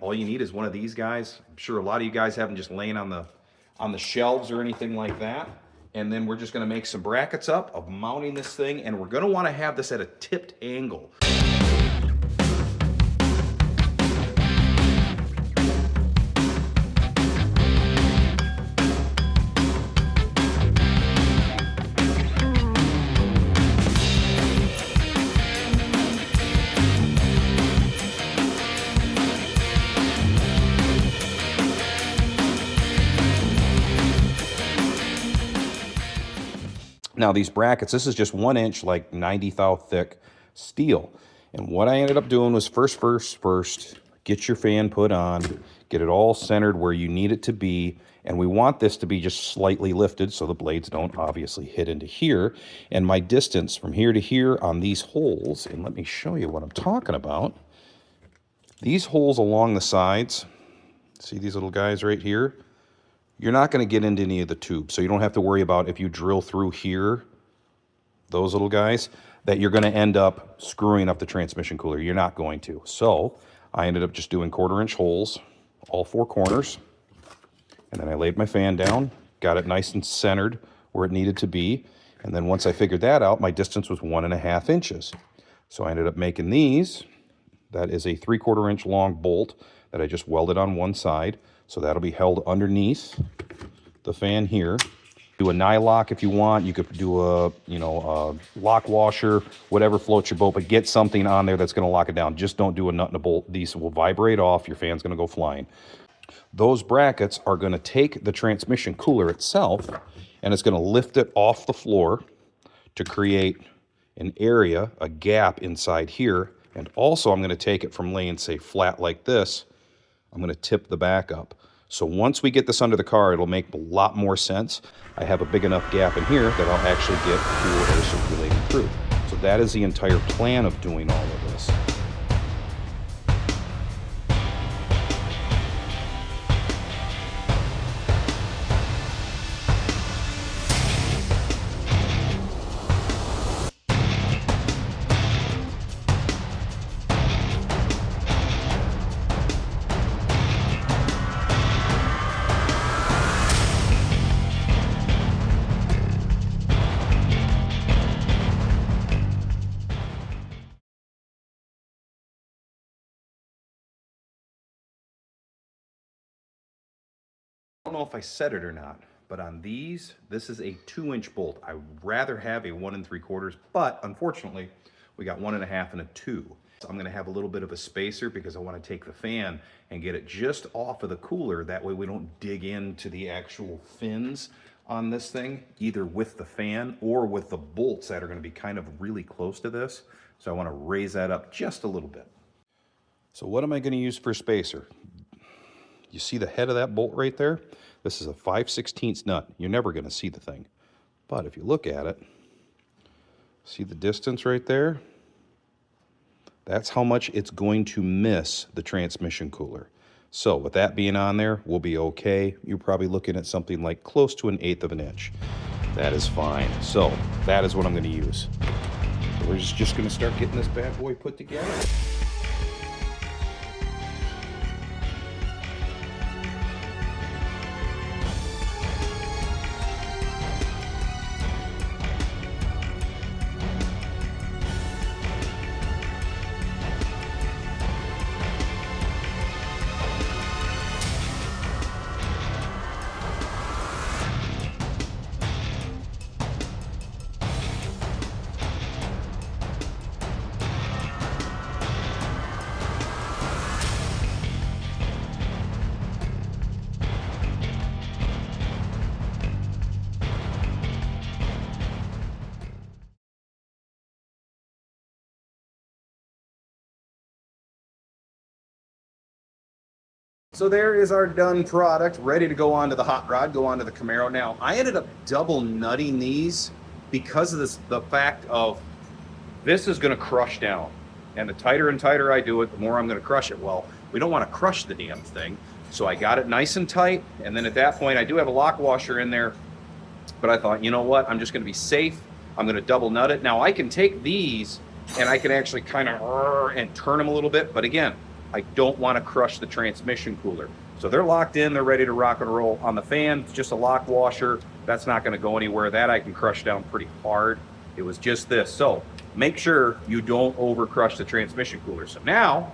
all you need is one of these guys. I'm sure a lot of you guys have them just laying on the shelves or anything like that. And then we're just gonna make some brackets up of mounting this thing, and we're gonna wanna have this at a tipped angle. Now these brackets, this is just 1 inch, like 90 thou thick steel. And what I ended up doing was first, get your fan put on, get it all centered where you need it to be. And we want this to be just slightly lifted so the blades don't obviously hit into here. And my distance from here to here on these holes, and let me show you what I'm talking about. These holes along the sides, see these little guys right here? You're not going to get into any of the tubes, so you don't have to worry about if you drill through here, those little guys, that you're going to end up screwing up the transmission cooler. You're not going to. So I ended up just doing 1/4 inch holes, all 4 corners, and then I laid my fan down, got it nice and centered where it needed to be, and then once I figured that out, my distance was 1.5 inches. So I ended up making these. That is a 3/4 inch long bolt that I just welded on one side. So that'll be held underneath the fan here. Do a nylock if you want. You could do a, a lock washer, whatever floats your boat, but get something on there that's going to lock it down. Just don't do a nut and a bolt. These will vibrate off. Your fan's going to go flying. Those brackets are going to take the transmission cooler itself, and it's going to lift it off the floor to create an area, a gap inside here. And also I'm going to take it from laying, say, flat like this. I'm going to tip the back up. So once we get this under the car, it'll make a lot more sense. I have a big enough gap in here that I'll actually get cool air circulating through. So that is the entire plan of doing all of this. I don't know if I said it or not, but on these, this is a 2-inch bolt. I would rather have a 1 3/4, but unfortunately, we got 1.5 and a 2. So I'm gonna have a little bit of a spacer because I wanna take the fan and get it just off of the cooler. That way we don't dig into the actual fins on this thing, either with the fan or with the bolts that are gonna be kind of really close to this. So I wanna raise that up just a little bit. So what am I gonna use for spacer? You see the head of that bolt right there? This is a 5/16 nut. You're never going to see the thing. But if you look at it, see the distance right there? That's how much it's going to miss the transmission cooler. So with that being on there, we'll be okay. You're probably looking at something like close to 1/8 of an inch. That is fine. So that is what I'm going to use. So we're just going to start getting this bad boy put together. So there is our done product, ready to go onto the hot rod, go onto the Camaro. Now, I ended up double nutting these because of the fact of this is gonna crush down. And the tighter and tighter I do it, the more I'm gonna crush it. Well, we don't wanna crush the damn thing. So I got it nice and tight. And then at that point, I do have a lock washer in there, but I thought, you know what? I'm just gonna be safe. I'm gonna double nut it. Now I can take these and I can actually kind of and turn them a little bit. But again, I don't want to crush the transmission cooler. So they're locked in, they're ready to rock and roll. On the fan, it's just a lock washer. That's not going to go anywhere. That I can crush down pretty hard. It was just this. So make sure you don't over crush the transmission cooler. So now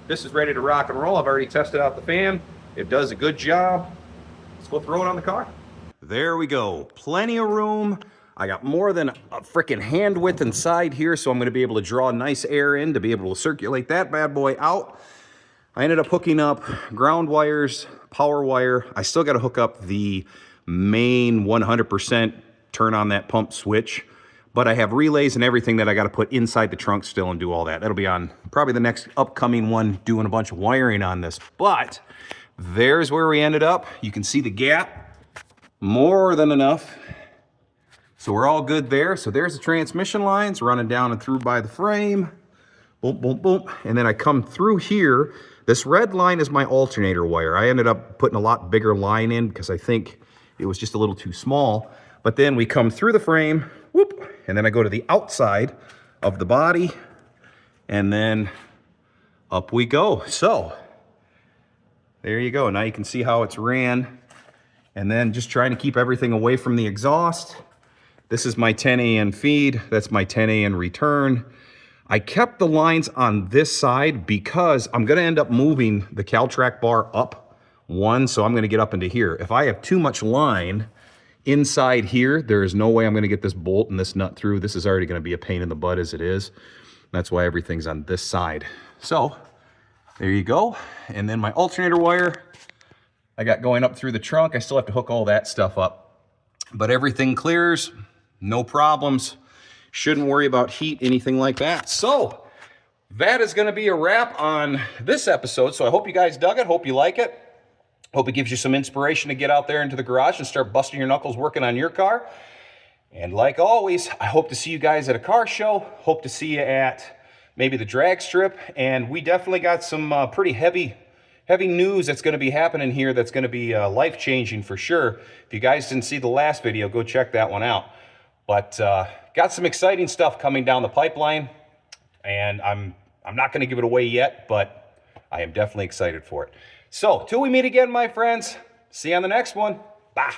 this is ready to rock and roll. I've already tested out the fan. It does a good job. Let's go throw it on the car. There we go. Plenty of room. I got more than a freaking hand width inside here, so I'm going to be able to draw nice air in to be able to circulate that bad boy out. I ended up hooking up ground wires, power wire. I still got to hook up the main 100% turn on that pump switch, but I have relays and everything that I got to put inside the trunk still and do all that. That'll be on probably the next upcoming one, doing a bunch of wiring on this. But there's where we ended up. You can see the gap, more than enough. So we're all good there. So there's the transmission lines running down and through by the frame. Boom, boom, boom. And then I come through here. This red line is my alternator wire. I ended up putting a lot bigger line in because I think it was just a little too small. But then we come through the frame, whoop, and then I go to the outside of the body, and then up we go. So there you go. Now you can see how it's ran. And then just trying to keep everything away from the exhaust. This is my 10 AN feed. That's my 10 AN return. I kept the lines on this side because I'm going to end up moving the CalTrack bar up one, so I'm going to get up into here. If I have too much line inside here, there is no way I'm going to get this bolt and this nut through. This is already going to be a pain in the butt as it is. That's why everything's on this side. So there you go. And then my alternator wire I got going up through the trunk. I still have to hook all that stuff up, but everything clears. No problems. Shouldn't worry about heat, anything like that. So that is going to be a wrap on this episode. So I hope you guys dug it. Hope you like it. Hope it gives you some inspiration to get out there into the garage and start busting your knuckles working on your car. And like always, I hope to see you guys at a car show. Hope to see you at maybe the drag strip. And we definitely got some pretty heavy news that's going to be happening here that's going to be life-changing for sure. If you guys didn't see the last video, go check that one out. But got some exciting stuff coming down the pipeline, and I'm not going to give it away yet, but I am definitely excited for it. So till we meet again, my friends, see you on the next one. Bye.